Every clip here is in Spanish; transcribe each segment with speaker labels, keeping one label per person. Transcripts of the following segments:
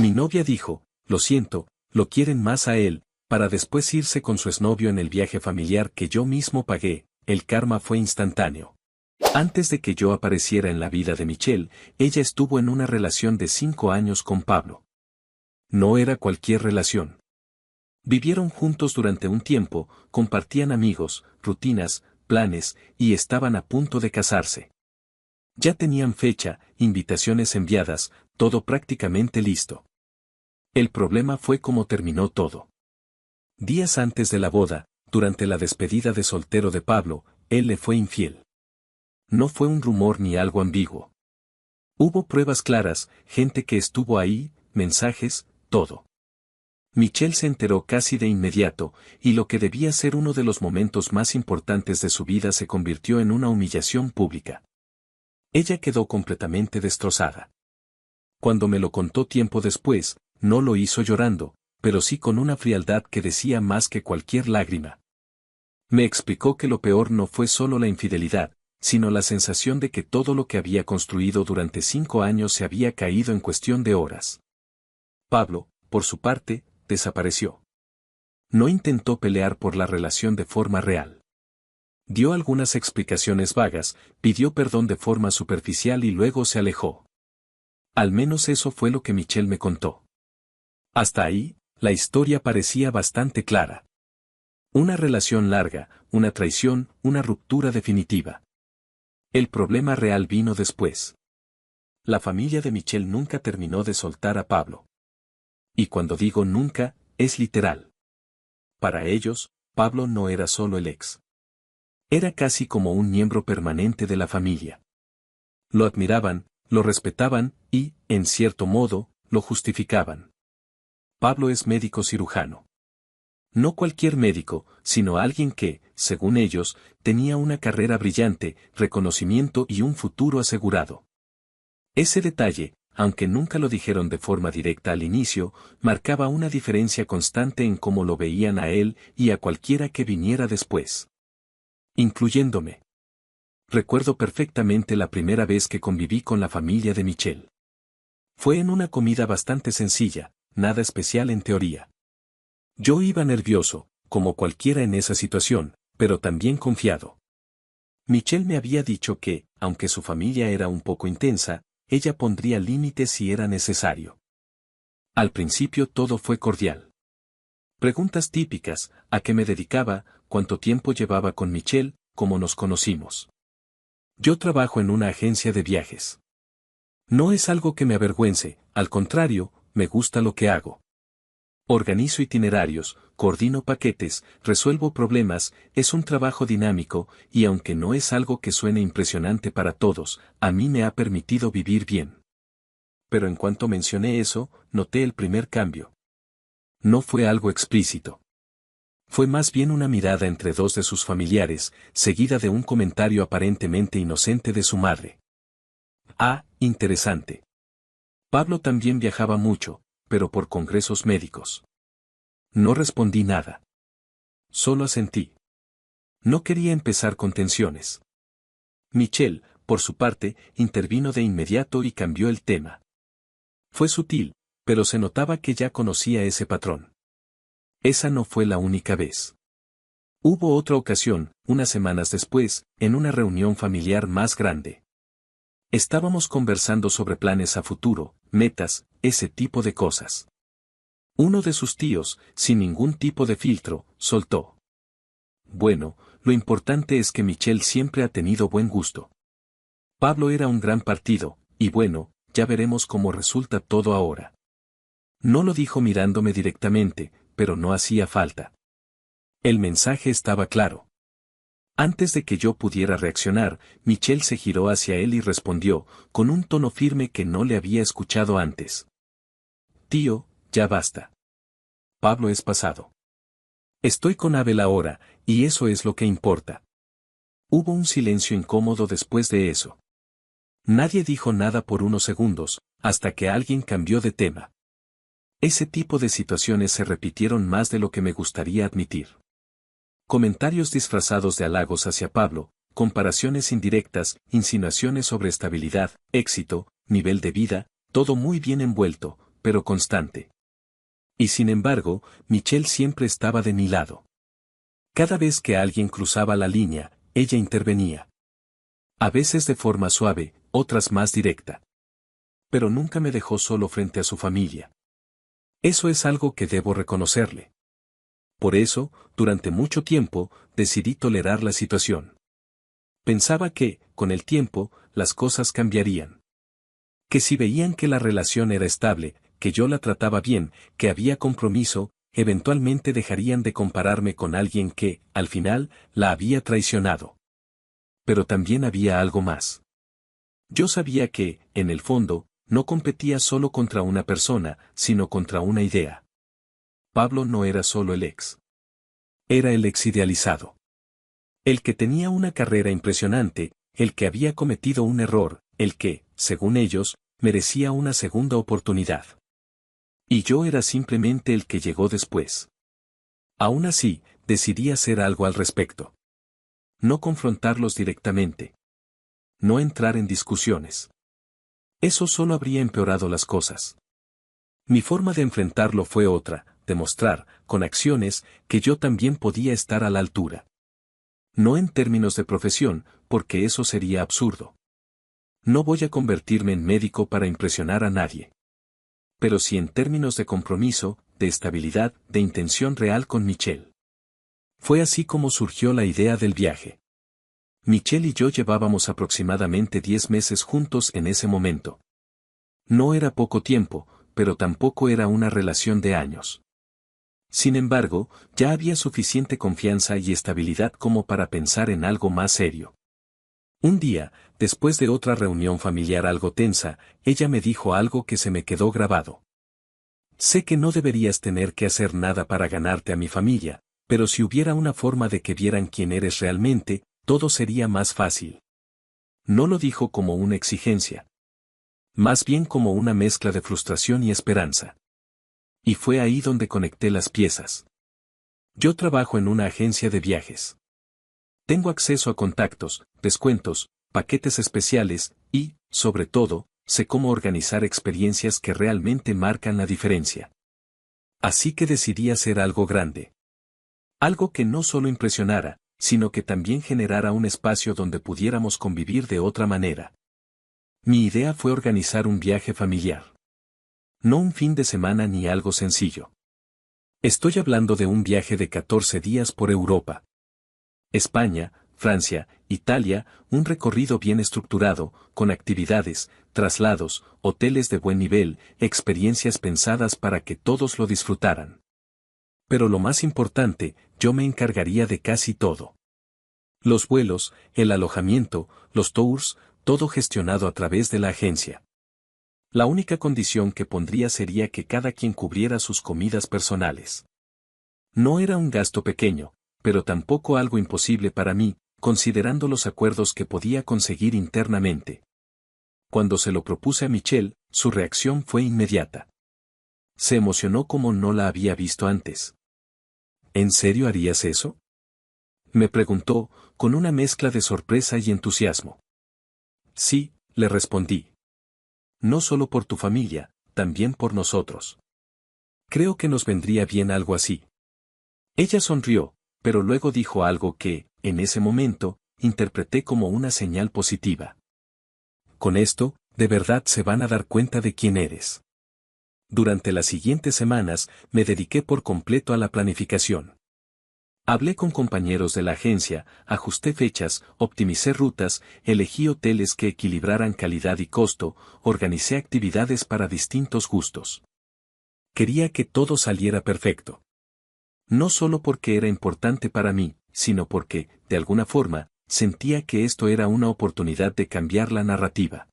Speaker 1: Mi novia dijo, lo siento, lo quieren más a él, para después irse con su exnovio en el viaje familiar que yo mismo pagué. El karma fue instantáneo. Antes de que yo apareciera en la vida de Michelle, ella estuvo en una relación de 5 años con Pablo. No era cualquier relación. Vivieron juntos durante un tiempo, compartían amigos, rutinas, planes, y estaban a punto de casarse. Ya tenían fecha, invitaciones enviadas, todo prácticamente listo. El problema fue cómo terminó todo. Días antes de la boda, durante la despedida de soltero de Pablo, él le fue infiel. No fue un rumor ni algo ambiguo. Hubo pruebas claras, gente que estuvo ahí, mensajes, todo. Michelle se enteró casi de inmediato, y lo que debía ser uno de los momentos más importantes de su vida se convirtió en una humillación pública. Ella quedó completamente destrozada. Cuando me lo contó tiempo después, no lo hizo llorando, pero sí con una frialdad que decía más que cualquier lágrima. Me explicó que lo peor no fue solo la infidelidad, sino la sensación de que todo lo que había construido durante 5 años se había caído en cuestión de horas. Pablo, por su parte, desapareció. No intentó pelear por la relación de forma real. Dio algunas explicaciones vagas, pidió perdón de forma superficial y luego se alejó. Al menos eso fue lo que Michelle me contó. Hasta ahí, la historia parecía bastante clara. Una relación larga, una traición, una ruptura definitiva. El problema real vino después. La familia de Michelle nunca terminó de soltar a Pablo. Y cuando digo nunca, es literal. Para ellos, Pablo no era solo el ex. Era casi como un miembro permanente de la familia. Lo admiraban, lo respetaban y, en cierto modo, lo justificaban. Pablo es médico cirujano. No cualquier médico, sino alguien que, según ellos, tenía una carrera brillante, reconocimiento y un futuro asegurado. Ese detalle, aunque nunca lo dijeron de forma directa al inicio, marcaba una diferencia constante en cómo lo veían a él y a cualquiera que viniera después. Incluyéndome. Recuerdo perfectamente la primera vez que conviví con la familia de Michelle. Fue en una comida bastante sencilla, nada especial en teoría. Yo iba nervioso, como cualquiera en esa situación, pero también confiado. Michelle me había dicho que, aunque su familia era un poco intensa, ella pondría límites si era necesario. Al principio todo fue cordial. Preguntas típicas, a qué me dedicaba, cuánto tiempo llevaba con Michelle, cómo nos conocimos. Yo trabajo en una agencia de viajes. No es algo que me avergüence, al contrario, me gusta lo que hago. Organizo itinerarios, coordino paquetes, resuelvo problemas, es un trabajo dinámico, y aunque no es algo que suene impresionante para todos, a mí me ha permitido vivir bien. Pero en cuanto mencioné eso, noté el primer cambio. No fue algo explícito. Fue más bien una mirada entre dos de sus familiares, seguida de un comentario aparentemente inocente de su madre. Ah, interesante. Pablo también viajaba mucho, pero por congresos médicos. No respondí nada. Solo asentí. No quería empezar con tensiones. Michelle, por su parte, intervino de inmediato y cambió el tema. Fue sutil, pero se notaba que ya conocía ese patrón. Esa no fue la única vez. Hubo otra ocasión, unas semanas después, en una reunión familiar más grande. Estábamos conversando sobre planes a futuro, metas, ese tipo de cosas. Uno de sus tíos, sin ningún tipo de filtro, soltó. Bueno, lo importante es que Michelle siempre ha tenido buen gusto. Pablo era un gran partido, y bueno, ya veremos cómo resulta todo ahora. No lo dijo mirándome directamente, pero no hacía falta. El mensaje estaba claro. Antes de que yo pudiera reaccionar, Michelle se giró hacia él y respondió, con un tono firme que no le había escuchado antes. Tío, ya basta. Pablo es pasado. Estoy con Abel ahora, y eso es lo que importa. Hubo un silencio incómodo después de eso. Nadie dijo nada por unos segundos, hasta que alguien cambió de tema. Ese tipo de situaciones se repitieron más de lo que me gustaría admitir. Comentarios disfrazados de halagos hacia Pablo, comparaciones indirectas, insinuaciones sobre estabilidad, éxito, nivel de vida, todo muy bien envuelto, pero constante. Y sin embargo, Michelle siempre estaba de mi lado. Cada vez que alguien cruzaba la línea, ella intervenía. A veces de forma suave, otras más directa. Pero nunca me dejó solo frente a su familia. Eso es algo que debo reconocerle. Por eso, durante mucho tiempo, decidí tolerar la situación. Pensaba que, con el tiempo, las cosas cambiarían. Que si veían que la relación era estable, que yo la trataba bien, que había compromiso, eventualmente dejarían de compararme con alguien que, al final, la había traicionado. Pero también había algo más. Yo sabía que, en el fondo, no competía solo contra una persona, sino contra una idea. Pablo no era solo el ex. Era el ex idealizado. El que tenía una carrera impresionante, el que había cometido un error, el que, según ellos, merecía una segunda oportunidad. Y yo era simplemente el que llegó después. Aún así, decidí hacer algo al respecto. No confrontarlos directamente. No entrar en discusiones. Eso solo habría empeorado las cosas. Mi forma de enfrentarlo fue otra, demostrar, con acciones, que yo también podía estar a la altura. No en términos de profesión, porque eso sería absurdo. No voy a convertirme en médico para impresionar a nadie. Pero sí en términos de compromiso, de estabilidad, de intención real con Michelle. Fue así como surgió la idea del viaje. Michelle y yo llevábamos aproximadamente 10 meses juntos en ese momento. No era poco tiempo, pero tampoco era una relación de años. Sin embargo, ya había suficiente confianza y estabilidad como para pensar en algo más serio. Un día, después de otra reunión familiar algo tensa, ella me dijo algo que se me quedó grabado. Sé que no deberías tener que hacer nada para ganarte a mi familia, pero si hubiera una forma de que vieran quién eres realmente, todo sería más fácil. No lo dijo como una exigencia. Más bien como una mezcla de frustración y esperanza. Y fue ahí donde conecté las piezas. Yo trabajo en una agencia de viajes. Tengo acceso a contactos, descuentos, paquetes especiales y, sobre todo, sé cómo organizar experiencias que realmente marcan la diferencia. Así que decidí hacer algo grande. Algo que no solo impresionara, sino que también generara un espacio donde pudiéramos convivir de otra manera. Mi idea fue organizar un viaje familiar. No un fin de semana ni algo sencillo. Estoy hablando de un viaje de 14 días por Europa. España, Francia, Italia, un recorrido bien estructurado, con actividades, traslados, hoteles de buen nivel, experiencias pensadas para que todos lo disfrutaran. Pero lo más importante, yo me encargaría de casi todo. Los vuelos, el alojamiento, los tours, todo gestionado a través de la agencia. La única condición que pondría sería que cada quien cubriera sus comidas personales. No era un gasto pequeño, pero tampoco algo imposible para mí, considerando los acuerdos que podía conseguir internamente. Cuando se lo propuse a Michelle, su reacción fue inmediata. Se emocionó como no la había visto antes. ¿En serio harías eso? Me preguntó, con una mezcla de sorpresa y entusiasmo. Sí, le respondí. No solo por tu familia, también por nosotros. Creo que nos vendría bien algo así. Ella sonrió, pero luego dijo algo que, en ese momento, interpreté como una señal positiva. Con esto, de verdad se van a dar cuenta de quién eres. Durante las siguientes semanas, me dediqué por completo a la planificación. Hablé con compañeros de la agencia, ajusté fechas, optimicé rutas, elegí hoteles que equilibraran calidad y costo, organicé actividades para distintos gustos. Quería que todo saliera perfecto. No solo porque era importante para mí, sino porque, de alguna forma, sentía que esto era una oportunidad de cambiar la narrativa.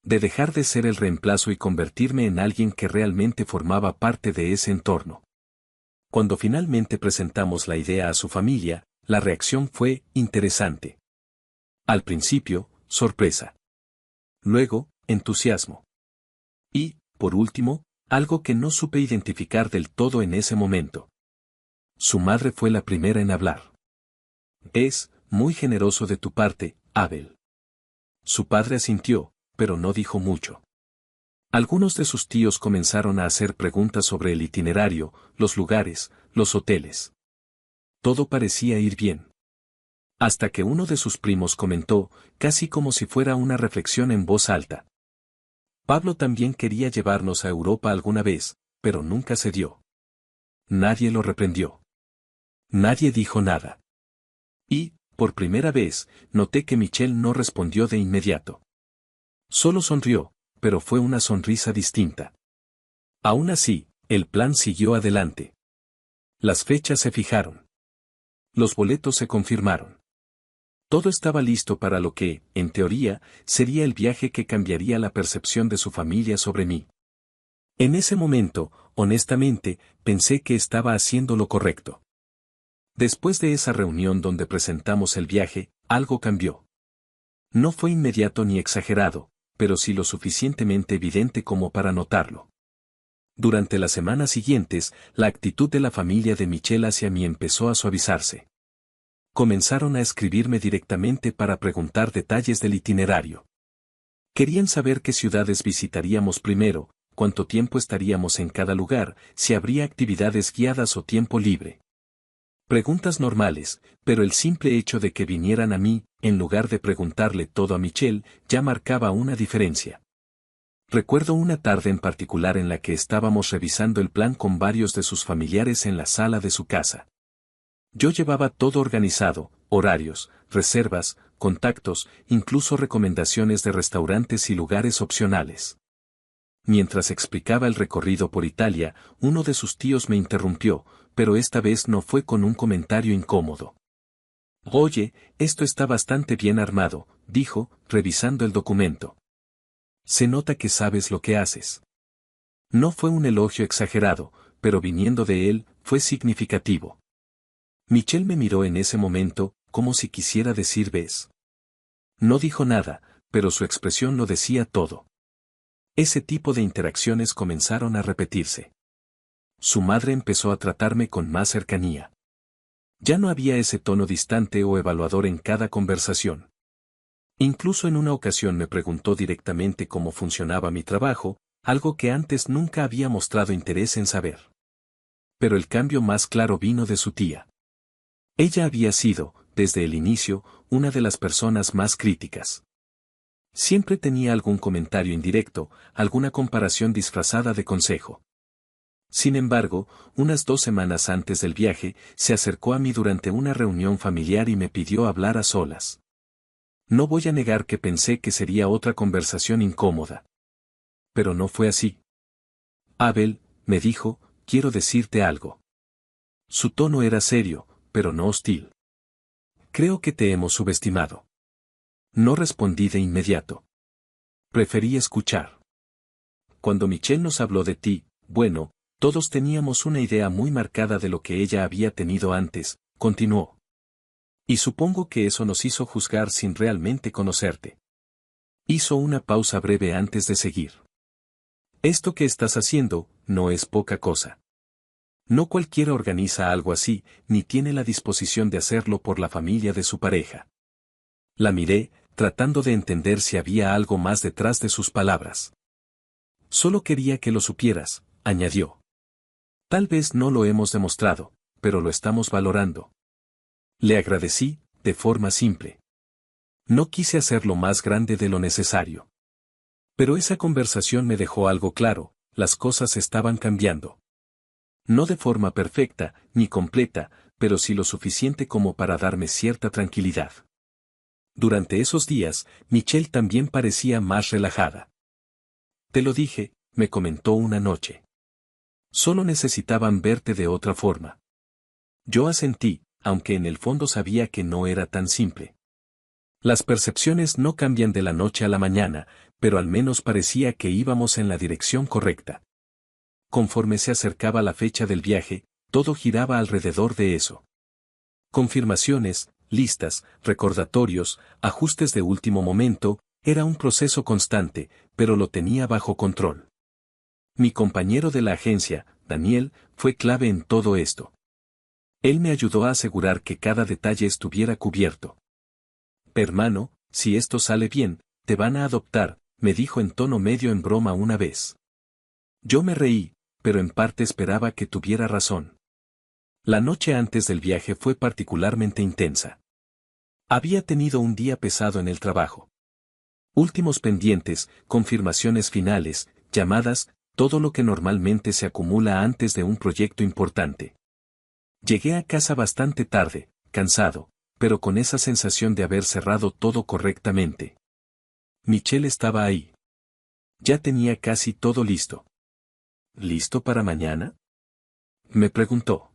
Speaker 1: De dejar de ser el reemplazo y convertirme en alguien que realmente formaba parte de ese entorno. Cuando finalmente presentamos la idea a su familia, la reacción fue interesante. Al principio, sorpresa. Luego, entusiasmo. Y, por último, algo que no supe identificar del todo en ese momento. Su madre fue la primera en hablar. Es muy generoso de tu parte, Abel. Su padre asintió, pero no dijo mucho. Algunos de sus tíos comenzaron a hacer preguntas sobre el itinerario, los lugares, los hoteles. Todo parecía ir bien. Hasta que uno de sus primos comentó, casi como si fuera una reflexión en voz alta. Pablo también quería llevarnos a Europa alguna vez, pero nunca se dio. Nadie lo reprendió. Nadie dijo nada. Y, por primera vez, noté que Michelle no respondió de inmediato. Solo sonrió, pero fue una sonrisa distinta. Aún así, el plan siguió adelante. Las fechas se fijaron. Los boletos se confirmaron. Todo estaba listo para lo que, en teoría, sería el viaje que cambiaría la percepción de su familia sobre mí. En ese momento, honestamente, pensé que estaba haciendo lo correcto. Después de esa reunión donde presentamos el viaje, algo cambió. No fue inmediato ni exagerado, pero sí lo suficientemente evidente como para notarlo. Durante las semanas siguientes, la actitud de la familia de Michelle hacia mí empezó a suavizarse. Comenzaron a escribirme directamente para preguntar detalles del itinerario. Querían saber qué ciudades visitaríamos primero, cuánto tiempo estaríamos en cada lugar, si habría actividades guiadas o tiempo libre. Preguntas normales, pero el simple hecho de que vinieran a mí, en lugar de preguntarle todo a Michelle, ya marcaba una diferencia. Recuerdo una tarde en particular en la que estábamos revisando el plan con varios de sus familiares en la sala de su casa. Yo llevaba todo organizado, horarios, reservas, contactos, incluso recomendaciones de restaurantes y lugares opcionales. Mientras explicaba el recorrido por Italia, uno de sus tíos me interrumpió, pero esta vez no fue con un comentario incómodo. Oye, esto está bastante bien armado, dijo, revisando el documento. Se nota que sabes lo que haces. No fue un elogio exagerado, pero viniendo de él, fue significativo. Michelle me miró en ese momento, como si quisiera decir ves. No dijo nada, pero su expresión lo decía todo. Ese tipo de interacciones comenzaron a repetirse. Su madre empezó a tratarme con más cercanía. Ya no había ese tono distante o evaluador en cada conversación. Incluso en una ocasión me preguntó directamente cómo funcionaba mi trabajo, algo que antes nunca había mostrado interés en saber. Pero el cambio más claro vino de su tía. Ella había sido, desde el inicio, una de las personas más críticas. Siempre tenía algún comentario indirecto, alguna comparación disfrazada de consejo. Sin embargo, unas 2 semanas antes del viaje, se acercó a mí durante una reunión familiar y me pidió hablar a solas. No voy a negar que pensé que sería otra conversación incómoda. Pero no fue así. Abel, me dijo, quiero decirte algo. Su tono era serio, pero no hostil. Creo que te hemos subestimado. No respondí de inmediato. Preferí escuchar. Cuando Michelle nos habló de ti, bueno, todos teníamos una idea muy marcada de lo que ella había tenido antes, continuó. Y supongo que eso nos hizo juzgar sin realmente conocerte. Hizo una pausa breve antes de seguir. Esto que estás haciendo, no es poca cosa. No cualquiera organiza algo así, ni tiene la disposición de hacerlo por la familia de su pareja. La miré, tratando de entender si había algo más detrás de sus palabras. Solo quería que lo supieras, añadió. Tal vez no lo hemos demostrado, pero lo estamos valorando. Le agradecí, de forma simple. No quise hacerlo más grande de lo necesario. Pero esa conversación me dejó algo claro, las cosas estaban cambiando. No de forma perfecta, ni completa, pero sí lo suficiente como para darme cierta tranquilidad. Durante esos días, Michelle también parecía más relajada. Te lo dije, me comentó una noche. Solo necesitaban verte de otra forma. Yo asentí, aunque en el fondo sabía que no era tan simple. Las percepciones no cambian de la noche a la mañana, pero al menos parecía que íbamos en la dirección correcta. Conforme se acercaba la fecha del viaje, todo giraba alrededor de eso. Confirmaciones, listas, recordatorios, ajustes de último momento, era un proceso constante, pero lo tenía bajo control. Mi compañero de la agencia, Daniel, fue clave en todo esto. Él me ayudó a asegurar que cada detalle estuviera cubierto. Hermano, si esto sale bien, te van a adoptar, me dijo en tono medio en broma una vez. Yo me reí, pero en parte esperaba que tuviera razón. La noche antes del viaje fue particularmente intensa. Había tenido un día pesado en el trabajo. Últimos pendientes, confirmaciones finales, llamadas, todo lo que normalmente se acumula antes de un proyecto importante. Llegué a casa bastante tarde, cansado, pero con esa sensación de haber cerrado todo correctamente. Michelle estaba ahí. Ya tenía casi todo listo. ¿Listo para mañana?, me preguntó.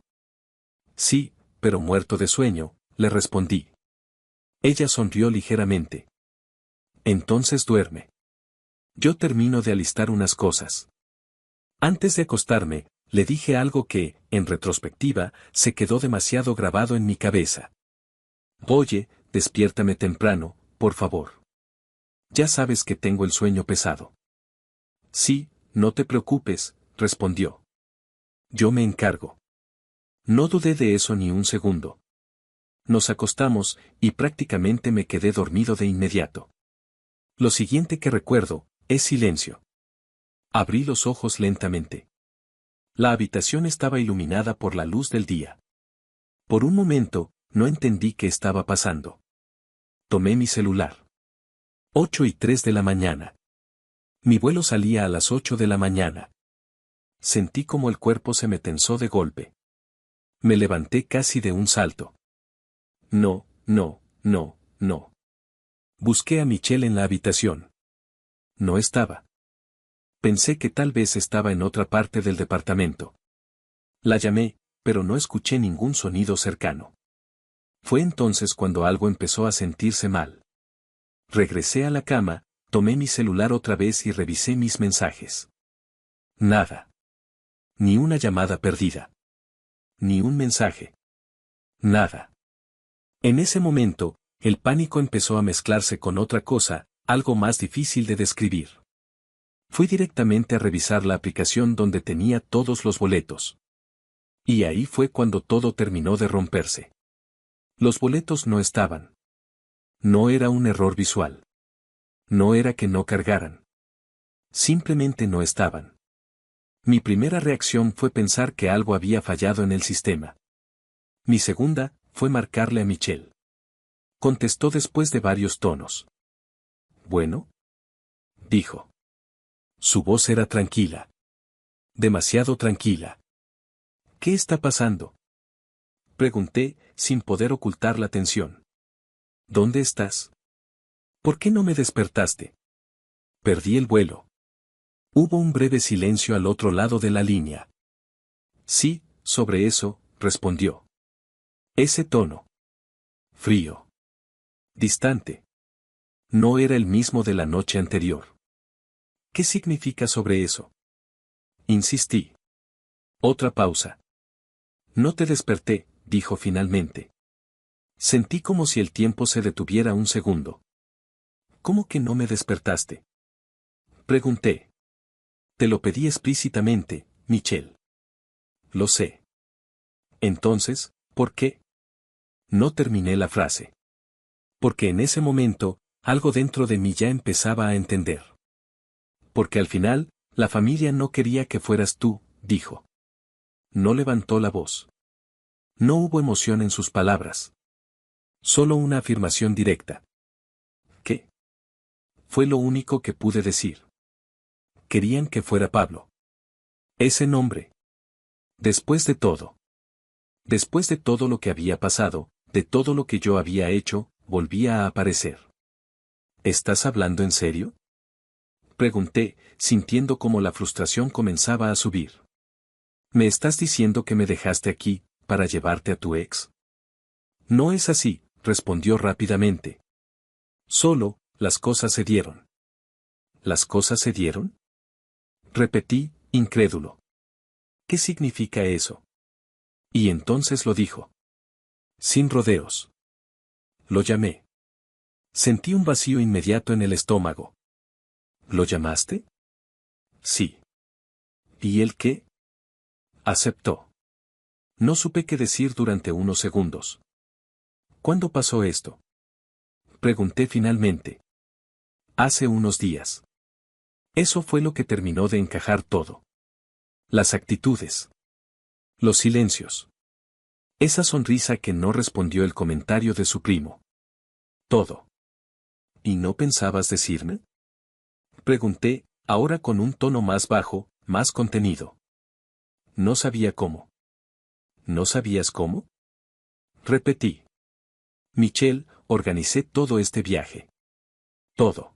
Speaker 1: Sí, pero muerto de sueño, le respondí. Ella sonrió ligeramente. Entonces duerme. Yo termino de alistar unas cosas. Antes de acostarme, le dije algo que, en retrospectiva, se quedó demasiado grabado en mi cabeza. Oye, despiértame temprano, por favor. Ya sabes que tengo el sueño pesado. Sí, no te preocupes, respondió. Yo me encargo. No dudé de eso ni un segundo. Nos acostamos, y prácticamente me quedé dormido de inmediato. Lo siguiente que recuerdo, es silencio. Abrí los ojos lentamente. La habitación estaba iluminada por la luz del día. Por un momento, no entendí qué estaba pasando. Tomé mi celular. 8:03 de la mañana. Mi vuelo salía a las 8 de la mañana. Sentí como el cuerpo se me tensó de golpe. Me levanté casi de un salto. No, no, no, no. Busqué a Michelle en la habitación. No estaba. Pensé que tal vez estaba en otra parte del departamento. La llamé, pero no escuché ningún sonido cercano. Fue entonces cuando algo empezó a sentirse mal. Regresé a la cama, tomé mi celular otra vez y revisé mis mensajes. Nada. Ni una llamada perdida. Ni un mensaje. Nada. En ese momento, el pánico empezó a mezclarse con otra cosa, algo más difícil de describir. Fui directamente a revisar la aplicación donde tenía todos los boletos. Y ahí fue cuando todo terminó de romperse. Los boletos no estaban. No era un error visual. No era que no cargaran. Simplemente no estaban. Mi primera reacción fue pensar que algo había fallado en el sistema. Mi segunda, fue marcarle a Michelle. Contestó después de varios tonos. ¿Bueno?, dijo. Su voz era tranquila. Demasiado tranquila. ¿Qué está pasando?, pregunté, sin poder ocultar la tensión. ¿Dónde estás? ¿Por qué no me despertaste? Perdí el vuelo. Hubo un breve silencio al otro lado de la línea. Sí, sobre eso, respondió. Ese tono. Frío. Distante. No era el mismo de la noche anterior. ¿Qué significa sobre eso?, insistí. Otra pausa. No te desperté, dijo finalmente. Sentí como si el tiempo se detuviera un segundo. ¿Cómo que no me despertaste?, pregunté. Te lo pedí explícitamente, Michelle. Lo sé. Entonces, ¿por qué? No terminé la frase. Porque en ese momento, algo dentro de mí ya empezaba a entender. Porque al final, la familia no quería que fueras tú, dijo. No levantó la voz. No hubo emoción en sus palabras. Solo una afirmación directa. ¿Qué? Fue lo único que pude decir. Querían que fuera Pablo. Ese nombre. Después de todo. Después de todo lo que había pasado, de todo lo que yo había hecho, volvía a aparecer. ¿Estás hablando en serio?, pregunté, sintiendo como la frustración comenzaba a subir. ¿Me estás diciendo que me dejaste aquí, para llevarte a tu ex? No es así, respondió rápidamente. Solo, las cosas se dieron. ¿Las cosas se dieron?, repetí, incrédulo. ¿Qué significa eso? Y entonces lo dijo. Sin rodeos. Lo llamé. Sentí un vacío inmediato en el estómago. ¿Lo llamaste? Sí. ¿Y él qué? Aceptó. No supe qué decir durante unos segundos. ¿Cuándo pasó esto?, pregunté finalmente. Hace unos días. Eso fue lo que terminó de encajar todo. Las actitudes. Los silencios. Esa sonrisa que no respondió el comentario de su primo. Todo. ¿Y no pensabas decirme? Pregunté, ahora con un tono más bajo, más contenido. No sabía cómo. ¿No sabías cómo? Repetí. Michelle, organicé todo este viaje. Todo.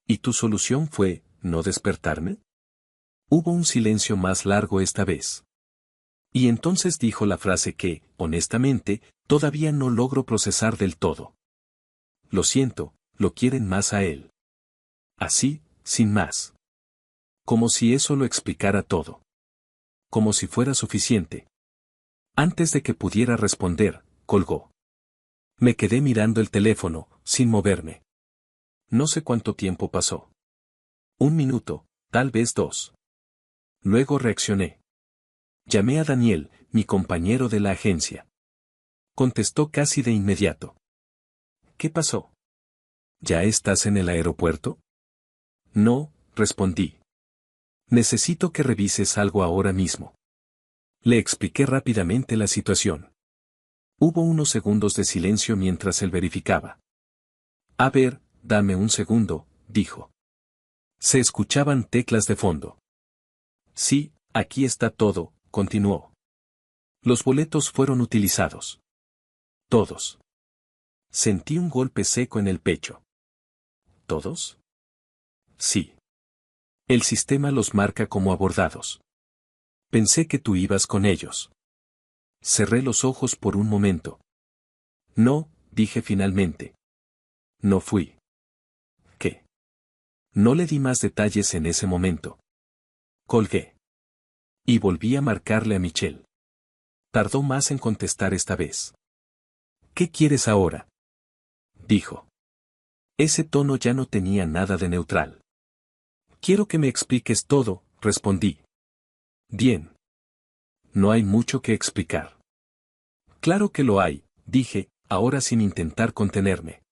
Speaker 1: ¿Y tu solución fue, no despertarme? Hubo un silencio más largo esta vez. Y entonces dijo la frase que, honestamente, todavía no logro procesar del todo. Lo siento, lo quieren más a él. Así, sin más. Como si eso lo explicara todo. Como si fuera suficiente. Antes de que pudiera responder, colgó. Me quedé mirando el teléfono, sin moverme. No sé cuánto tiempo pasó. 1 minuto, tal vez 2. Luego reaccioné. Llamé a Daniel, mi compañero de la agencia. Contestó casi de inmediato. ¿Qué pasó? ¿Ya estás en el aeropuerto? No, respondí. Necesito que revises algo ahora mismo. Le expliqué rápidamente la situación. Hubo unos segundos de silencio mientras él verificaba. A ver, dame un segundo, dijo. Se escuchaban teclas de fondo. Sí, aquí está todo, continuó. Los boletos fueron utilizados. Todos. Sentí un golpe seco en el pecho. ¿Todos? Sí. El sistema los marca como abordados. Pensé que tú ibas con ellos. Cerré los ojos por un momento. No, dije finalmente. No fui. ¿Qué? No le di más detalles en ese momento. Colgué. Y volví a marcarle a Michelle. Tardó más en contestar esta vez. ¿Qué quieres ahora? Dijo. Ese tono ya no tenía nada de neutral. Quiero que me expliques todo, respondí. Bien. No hay mucho que explicar. Claro que lo hay, dije, ahora sin intentar contenerme.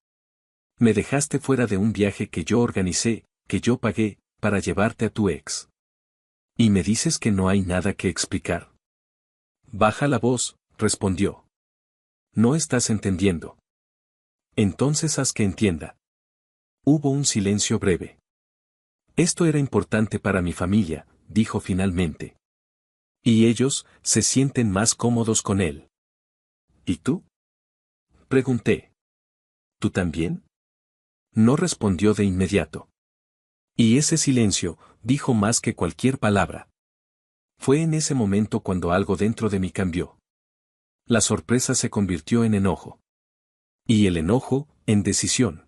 Speaker 1: Me dejaste fuera de un viaje que yo organicé, que yo pagué, para llevarte a tu ex. ¿Y me dices que no hay nada que explicar? Baja la voz, respondió. No estás entendiendo. Entonces haz que entienda. Hubo un silencio breve. Esto era importante para mi familia, dijo finalmente. Y ellos se sienten más cómodos con él. ¿Y tú? Pregunté. ¿Tú también? No respondió de inmediato. Y ese silencio dijo más que cualquier palabra. Fue en ese momento cuando algo dentro de mí cambió. La sorpresa se convirtió en enojo. Y el enojo, en decisión.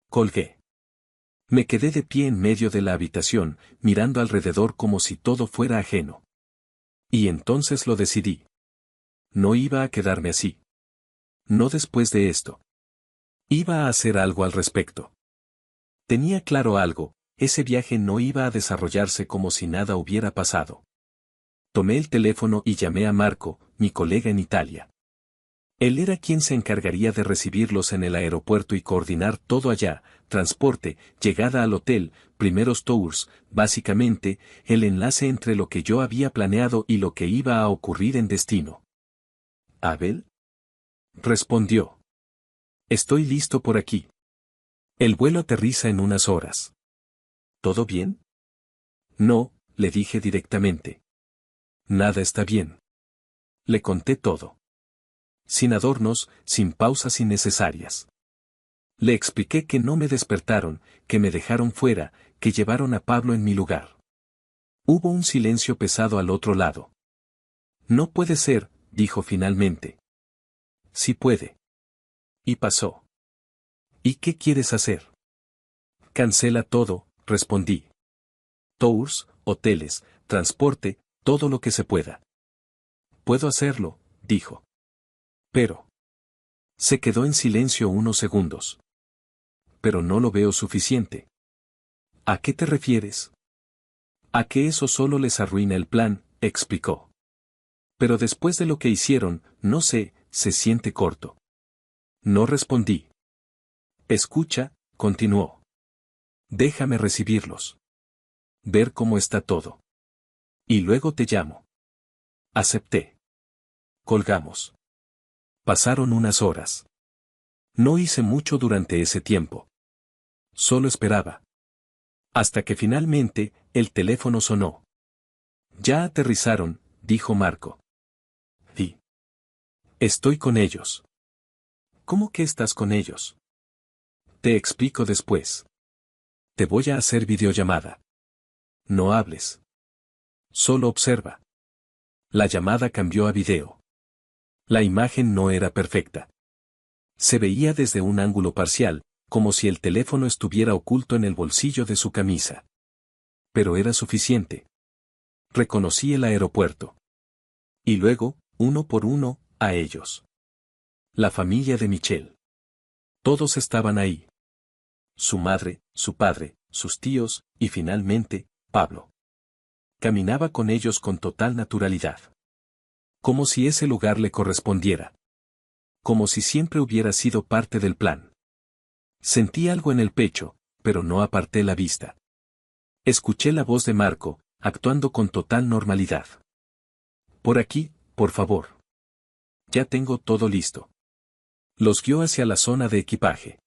Speaker 1: Colgué. Me quedé de pie en medio de la habitación, mirando alrededor como si todo fuera ajeno. Y entonces lo decidí. No iba a quedarme así. No después de esto. Iba a hacer algo al respecto. Tenía claro algo, ese viaje no iba a desarrollarse como si nada hubiera pasado. Tomé el teléfono y llamé a Marco, mi colega en Italia. Él era quien se encargaría de recibirlos en el aeropuerto y coordinar todo allá, transporte, llegada al hotel, primeros tours, básicamente, el enlace entre lo que yo había planeado y lo que iba a ocurrir en destino. ¿Abel? Respondió. Estoy listo por aquí. El vuelo aterriza en unas horas. ¿Todo bien? No, le dije directamente. Nada está bien. Le conté todo. Sin adornos, sin pausas innecesarias. Le expliqué que no me despertaron, que me dejaron fuera, que llevaron a Pablo en mi lugar. Hubo un silencio pesado al otro lado. No puede ser, dijo finalmente. Sí puede. Y pasó. ¿Y qué quieres hacer? Cancela todo, respondí. Tours, hoteles, transporte, todo lo que se pueda. Puedo hacerlo, dijo. Pero. Se quedó en silencio unos segundos. Pero no lo veo suficiente. ¿A qué te refieres? A que eso solo les arruina el plan, explicó. Pero después de lo que hicieron, no sé, se siente corto. No respondí. Escucha, continuó. Déjame recibirlos. Ver cómo está todo. Y luego te llamo. Acepté. Colgamos. Pasaron unas horas. No hice mucho durante ese tiempo. Solo esperaba. Hasta que finalmente, el teléfono sonó. Ya aterrizaron, dijo Marco. Sí. Estoy con ellos. ¿Cómo que estás con ellos? Te explico después. Te voy a hacer videollamada. No hables. Solo observa. La llamada cambió a video. La imagen no era perfecta. Se veía desde un ángulo parcial, como si el teléfono estuviera oculto en el bolsillo de su camisa. Pero era suficiente. Reconocí el aeropuerto. Y luego, uno por uno, a ellos. La familia de Michelle. Todos estaban ahí. Su madre, su padre, sus tíos, y finalmente, Pablo. Caminaba con ellos con total naturalidad. Como si ese lugar le correspondiera. Como si siempre hubiera sido parte del plan. Sentí algo en el pecho, pero no aparté la vista. Escuché la voz de Marco, actuando con total normalidad. Por aquí, por favor. Ya tengo todo listo. Los guió hacia la zona de equipaje.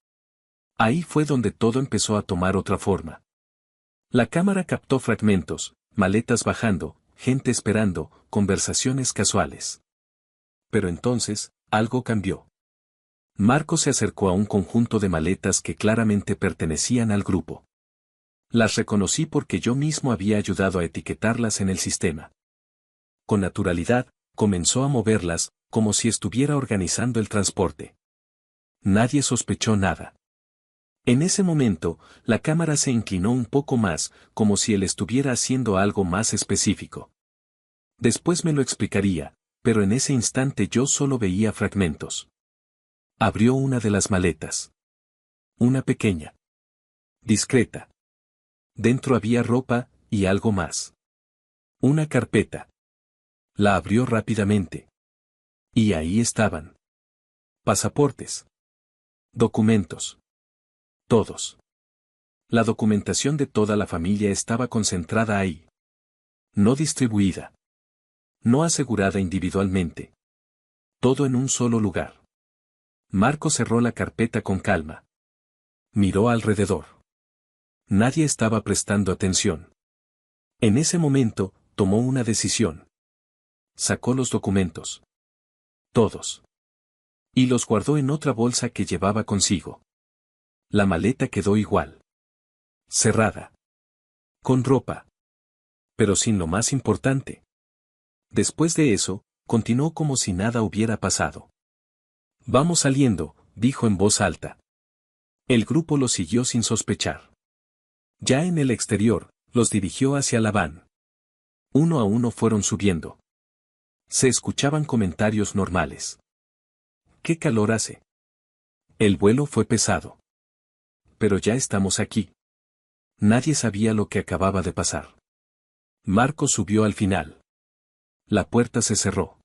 Speaker 1: Ahí fue donde todo empezó a tomar otra forma. La cámara captó fragmentos, maletas bajando, gente esperando, conversaciones casuales. Pero entonces, algo cambió. Marco se acercó a un conjunto de maletas que claramente pertenecían al grupo. Las reconocí porque yo mismo había ayudado a etiquetarlas en el sistema. Con naturalidad, comenzó a moverlas, como si estuviera organizando el transporte. Nadie sospechó nada. En ese momento, la cámara se inclinó un poco más, como si él estuviera haciendo algo más específico. Después me lo explicaría, pero en ese instante yo solo veía fragmentos. Abrió una de las maletas. Una pequeña. Discreta. Dentro había ropa, y algo más. Una carpeta. La abrió rápidamente. Y ahí estaban. Pasaportes. Documentos. Todos. La documentación de toda la familia estaba concentrada ahí. No distribuida. No asegurada individualmente. Todo en un solo lugar. Marco cerró la carpeta con calma. Miró alrededor. Nadie estaba prestando atención. En ese momento, tomó una decisión. Sacó los documentos. Todos. Y los guardó en otra bolsa que llevaba consigo. La maleta quedó igual. Cerrada. Con ropa. Pero sin lo más importante. Después de eso, continuó como si nada hubiera pasado. Vamos saliendo, dijo en voz alta. El grupo lo siguió sin sospechar. Ya en el exterior, los dirigió hacia la van. Uno a uno fueron subiendo. Se escuchaban comentarios normales. ¿Qué calor hace? El vuelo fue pesado. Pero ya estamos aquí. Nadie sabía lo que acababa de pasar. Marco subió al final. La puerta se cerró.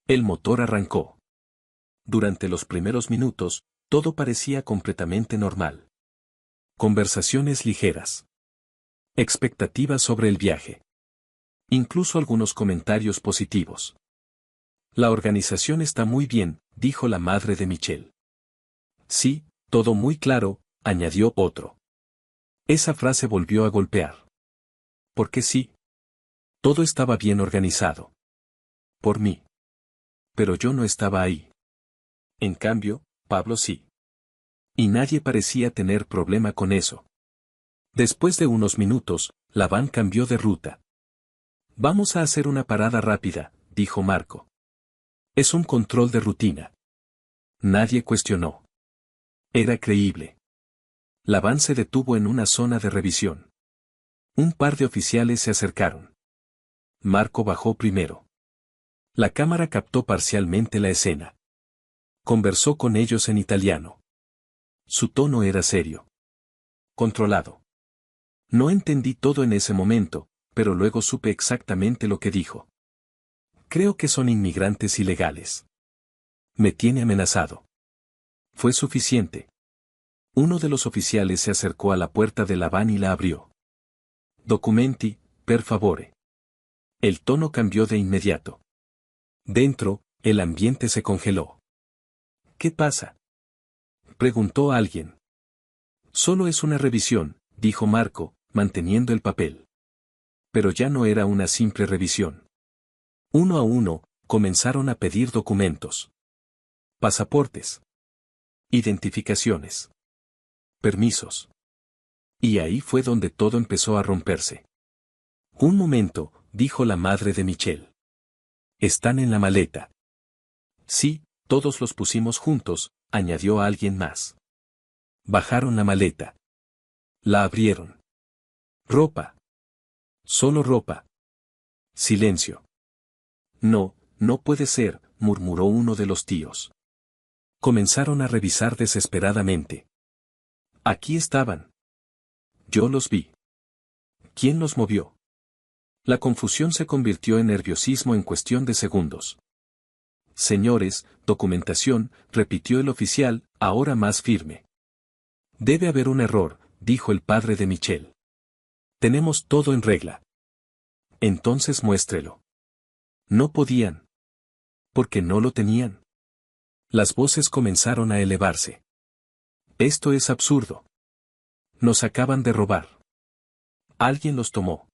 Speaker 1: El motor arrancó. Durante los primeros minutos, todo parecía completamente normal. Conversaciones ligeras. Expectativas sobre el viaje. Incluso algunos comentarios positivos. La organización está muy bien, dijo la madre de Michelle. Sí, todo muy claro, añadió otro. Esa frase volvió a golpear. Porque sí. Todo estaba bien organizado. Por mí. Pero yo no estaba ahí. En cambio, Pablo sí. Y nadie parecía tener problema con eso. Después de unos minutos, la van cambió de ruta. Vamos a hacer una parada rápida, dijo Marco. Es un control de rutina. Nadie cuestionó. Era creíble. La van se detuvo en una zona de revisión. Un par de oficiales se acercaron. Marco bajó primero. La cámara captó parcialmente la escena. Conversó con ellos en italiano. Su tono era serio. Controlado. No entendí todo en ese momento, pero luego supe exactamente lo que dijo. Creo que son inmigrantes ilegales. Me tiene amenazado. Fue suficiente. Uno de los oficiales se acercó a la puerta de la van y la abrió. Documenti, per favore. El tono cambió de inmediato. Dentro, el ambiente se congeló. ¿Qué pasa?, preguntó alguien. Solo es una revisión, dijo Marco, manteniendo el papel. Pero ya no era una simple revisión. Uno a uno, comenzaron a pedir documentos. Pasaportes. Identificaciones. Permisos. Y ahí fue donde todo empezó a romperse. Un momento, dijo la madre de Michelle. Están en la maleta. Sí, todos los pusimos juntos, añadió alguien más. Bajaron la maleta. La abrieron. Ropa. Solo ropa. Silencio. No, no puede ser, murmuró uno de los tíos. Comenzaron a revisar desesperadamente. Aquí estaban. Yo los vi. ¿Quién los movió? La confusión se convirtió en nerviosismo en cuestión de segundos. Señores, documentación, repitió el oficial, ahora más firme. Debe haber un error, dijo el padre de Michelle. Tenemos todo en regla. Entonces muéstrelo. No podían. Porque no lo tenían. Las voces comenzaron a elevarse. Esto es absurdo. Nos acaban de robar. Alguien los tomó.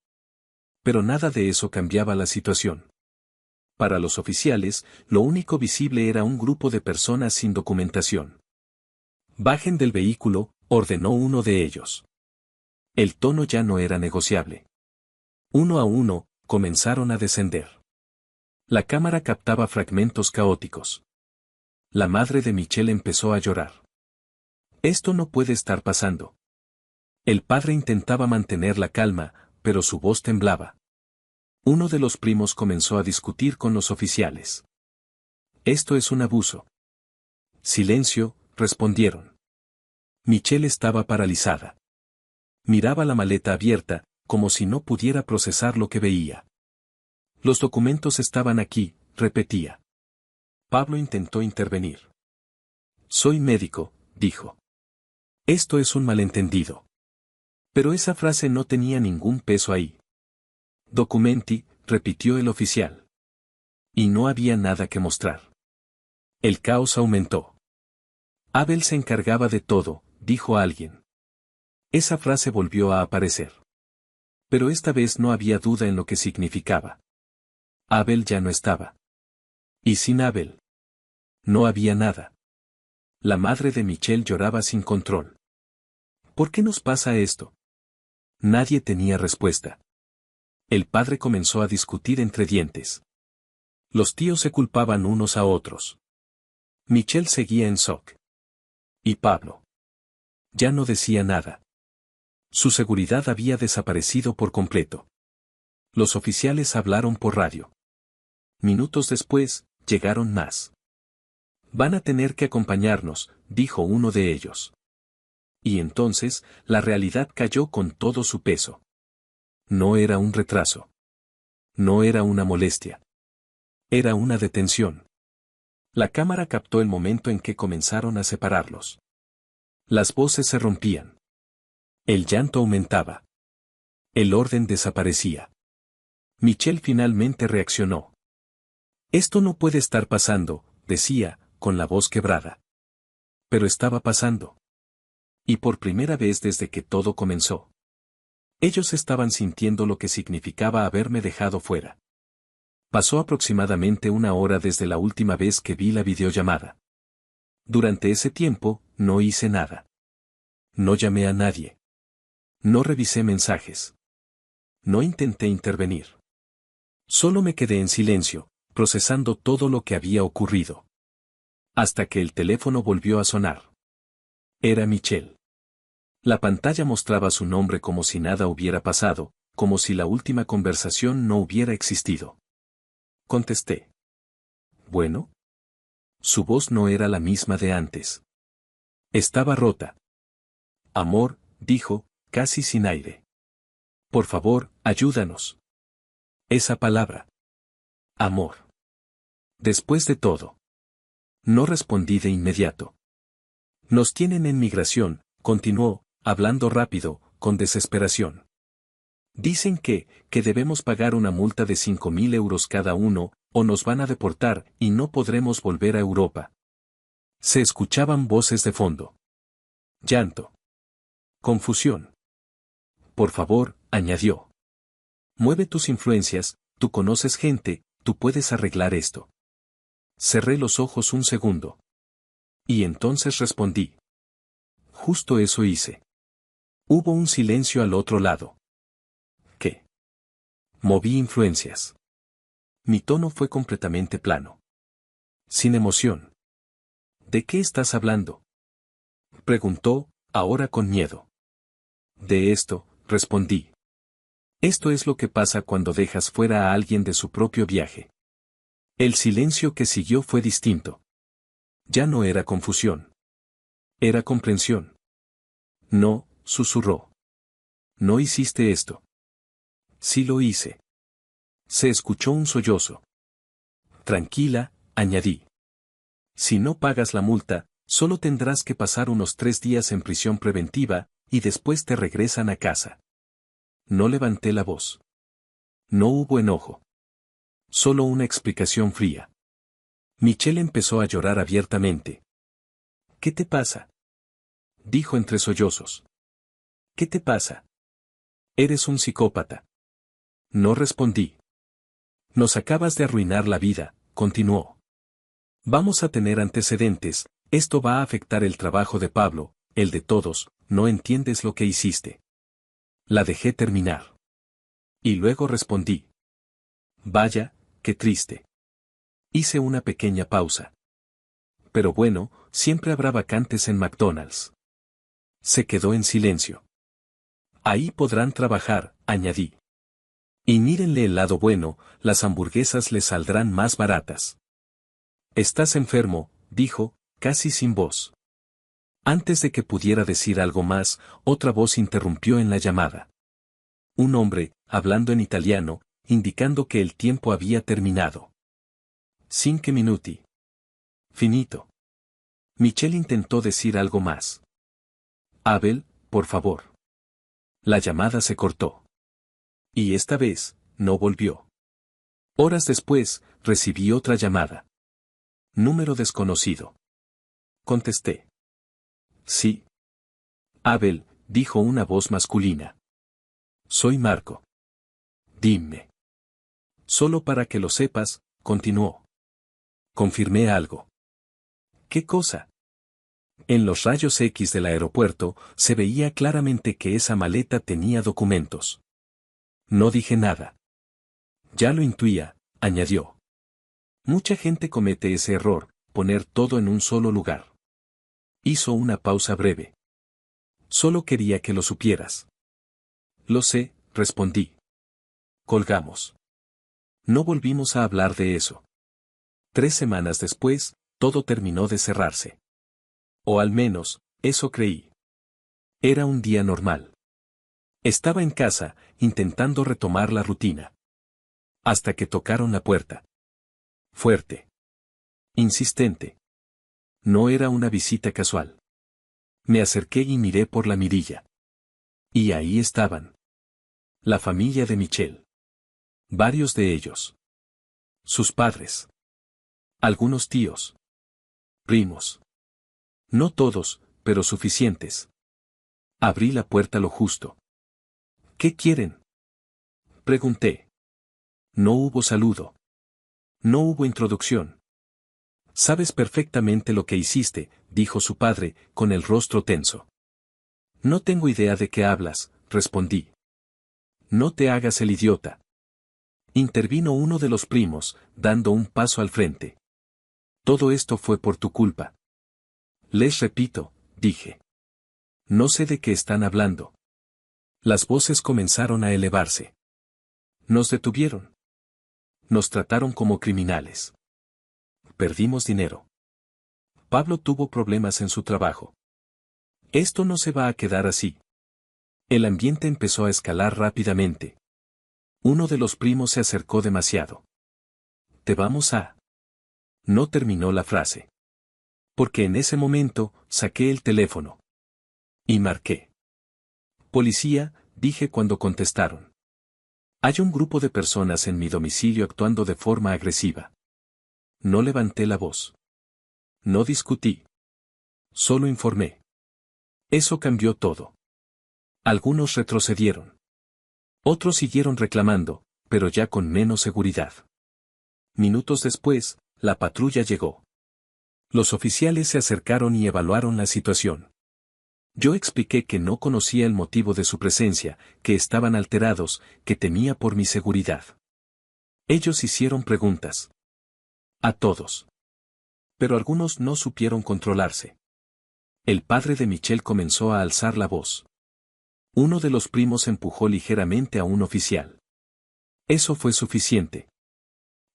Speaker 1: Pero nada de eso cambiaba la situación. Para los oficiales, lo único visible era un grupo de personas sin documentación. Bajen del vehículo, ordenó uno de ellos. El tono ya no era negociable. Uno a uno, comenzaron a descender. La cámara captaba fragmentos caóticos. La madre de Michelle empezó a llorar. Esto no puede estar pasando. El padre intentaba mantener la calma, pero su voz temblaba. Uno de los primos comenzó a discutir con los oficiales. Esto es un abuso. Silencio, respondieron. Michelle estaba paralizada. Miraba la maleta abierta, como si no pudiera procesar lo que veía. Los documentos estaban aquí, repetía. Pablo intentó intervenir. Soy médico, dijo. Esto es un malentendido. Pero esa frase no tenía ningún peso ahí. Documenti, repitió el oficial. Y no había nada que mostrar. El caos aumentó. Abel se encargaba de todo, dijo alguien. Esa frase volvió a aparecer. Pero esta vez no había duda en lo que significaba. Abel ya no estaba. Y sin Abel. No había nada. La madre de Michelle lloraba sin control. ¿Por qué nos pasa esto? Nadie tenía respuesta. El padre comenzó a discutir entre dientes. Los tíos se culpaban unos a otros. Michelle seguía en shock. ¿Y Pablo? Ya no decía nada. Su seguridad había desaparecido por completo. Los oficiales hablaron por radio. Minutos después, llegaron más. Van a tener que acompañarnos, dijo uno de ellos. Y entonces, la realidad cayó con todo su peso. No era un retraso. No era una molestia. Era una detención. La cámara captó el momento en que comenzaron a separarlos. Las voces se rompían. El llanto aumentaba. El orden desaparecía. Michelle finalmente reaccionó. Esto no puede estar pasando, decía, con la voz quebrada. Pero estaba pasando. Y por primera vez desde que todo comenzó. Ellos estaban sintiendo lo que significaba haberme dejado fuera. Pasó aproximadamente una hora desde la última vez que vi la videollamada. Durante ese tiempo, no hice nada. No llamé a nadie. No revisé mensajes. No intenté intervenir. Solo me quedé en silencio, procesando todo lo que había ocurrido. Hasta que el teléfono volvió a sonar. Era Michelle. La pantalla mostraba su nombre como si nada hubiera pasado, como si la última conversación no hubiera existido. Contesté. ¿Bueno? Su voz no era la misma de antes. Estaba rota. Amor, dijo, casi sin aire. Por favor, ayúdanos. Esa palabra. Amor. Después de todo. No respondí de inmediato. Nos tienen en migración, continuó, hablando rápido, con desesperación. Dicen que debemos pagar una multa de 5.000 euros cada uno, o nos van a deportar y no podremos volver a Europa. Se escuchaban voces de fondo. Llanto. Confusión. Por favor, añadió. Mueve tus influencias, tú conoces gente, tú puedes arreglar esto. Cerré los ojos un segundo. Y entonces respondí. Justo eso hice. Hubo un silencio al otro lado. ¿Qué? Moví influencias. Mi tono fue completamente plano. Sin emoción. ¿De qué estás hablando? Preguntó, ahora con miedo. De esto, respondí. Esto es lo que pasa cuando dejas fuera a alguien de su propio viaje. El silencio que siguió fue distinto. Ya no era confusión. Era comprensión. No, susurró. No hiciste esto. Sí lo hice. Se escuchó un sollozo. Tranquila, añadí. Si no pagas la multa, solo tendrás que pasar unos 3 días en prisión preventiva, y después te regresan a casa. No levanté la voz. No hubo enojo. Solo una explicación fría. Michelle empezó a llorar abiertamente. ¿Qué te pasa? Dijo entre sollozos. ¿Qué te pasa? Eres un psicópata. No respondí. Nos acabas de arruinar la vida, continuó. Vamos a tener antecedentes, esto va a afectar el trabajo de Pablo, el de todos, no entiendes lo que hiciste. La dejé terminar. Y luego respondí. Vaya, qué triste. Hice una pequeña pausa. Pero bueno, siempre habrá vacantes en McDonald's. Se quedó en silencio. Ahí podrán trabajar, añadí. Y mírenle el lado bueno, las hamburguesas les saldrán más baratas. Estás enfermo, dijo, casi sin voz. Antes de que pudiera decir algo más, otra voz interrumpió en la llamada. Un hombre, hablando en italiano, indicando que el tiempo había terminado. 5 minuti. Finito. Michelle intentó decir algo más. Abel, por favor. La llamada se cortó. Y esta vez, no volvió. Horas después, recibí otra llamada. Número desconocido. Contesté. Sí. Abel, dijo una voz masculina. Soy Marco. Dime. Solo para que lo sepas, continuó. Confirmé algo. ¿Qué cosa? En los rayos X del aeropuerto, se veía claramente que esa maleta tenía documentos. No dije nada. Ya lo intuía, añadió. Mucha gente comete ese error, poner todo en un solo lugar. Hizo una pausa breve. Solo quería que lo supieras. Lo sé, respondí. Colgamos. No volvimos a hablar de eso. 3 semanas después, todo terminó de cerrarse. O al menos, eso creí. Era un día normal. Estaba en casa, intentando retomar la rutina. Hasta que tocaron la puerta. Fuerte. Insistente. No era una visita casual. Me acerqué y miré por la mirilla. Y ahí estaban. La familia de Michelle. Varios de ellos. Sus padres. Algunos tíos. Primos. No todos, pero suficientes. Abrí la puerta lo justo. ¿Qué quieren? Pregunté. No hubo saludo. No hubo introducción. Sabes perfectamente lo que hiciste, dijo su padre, con el rostro tenso. No tengo idea de qué hablas, respondí. No te hagas el idiota. Intervino uno de los primos, dando un paso al frente. Todo esto fue por tu culpa. Les repito, dije. No sé de qué están hablando. Las voces comenzaron a elevarse. Nos detuvieron. Nos trataron como criminales. Perdimos dinero. Pablo tuvo problemas en su trabajo. Esto no se va a quedar así. El ambiente empezó a escalar rápidamente. Uno de los primos se acercó demasiado. Te vamos a... No terminó la frase. Porque en ese momento, saqué el teléfono. Y marqué. Policía, dije cuando contestaron. Hay un grupo de personas en mi domicilio actuando de forma agresiva. No levanté la voz. No discutí. Solo informé. Eso cambió todo. Algunos retrocedieron. Otros siguieron reclamando, pero ya con menos seguridad. Minutos después, la patrulla llegó. Los oficiales se acercaron y evaluaron la situación. Yo expliqué que no conocía el motivo de su presencia, que estaban alterados, que temía por mi seguridad. Ellos hicieron preguntas. A todos. Pero algunos no supieron controlarse. El padre de Michelle comenzó a alzar la voz. Uno de los primos empujó ligeramente a un oficial. Eso fue suficiente.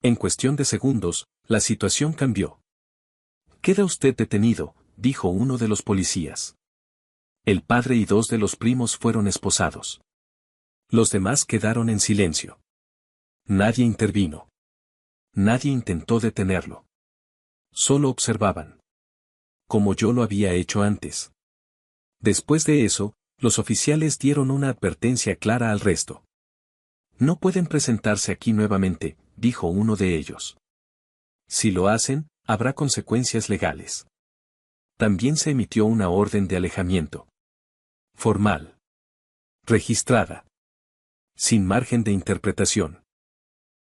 Speaker 1: En cuestión de segundos, la situación cambió. «Queda usted detenido», dijo uno de los policías. El padre y dos de los primos fueron esposados. Los demás quedaron en silencio. Nadie intervino. Nadie intentó detenerlo. Solo observaban. Como yo lo había hecho antes. Después de eso, los oficiales dieron una advertencia clara al resto. «No pueden presentarse aquí nuevamente», dijo uno de ellos. «Si lo hacen, habrá consecuencias legales». También se emitió una orden de alejamiento. Formal. Registrada. Sin margen de interpretación.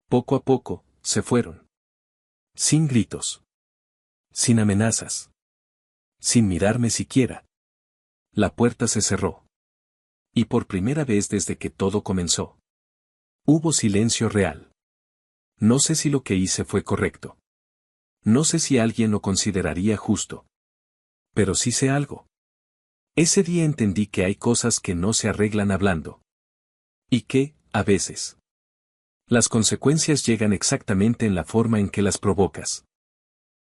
Speaker 1: Poco a poco, se fueron. Sin gritos. Sin amenazas. Sin mirarme siquiera. La puerta se cerró. Y por primera vez desde que todo comenzó. Hubo silencio real. No sé si lo que hice fue correcto. No sé si alguien lo consideraría justo. Pero sí sé algo. Ese día entendí que hay cosas que no se arreglan hablando. Y que, a veces, las consecuencias llegan exactamente en la forma en que las provocas.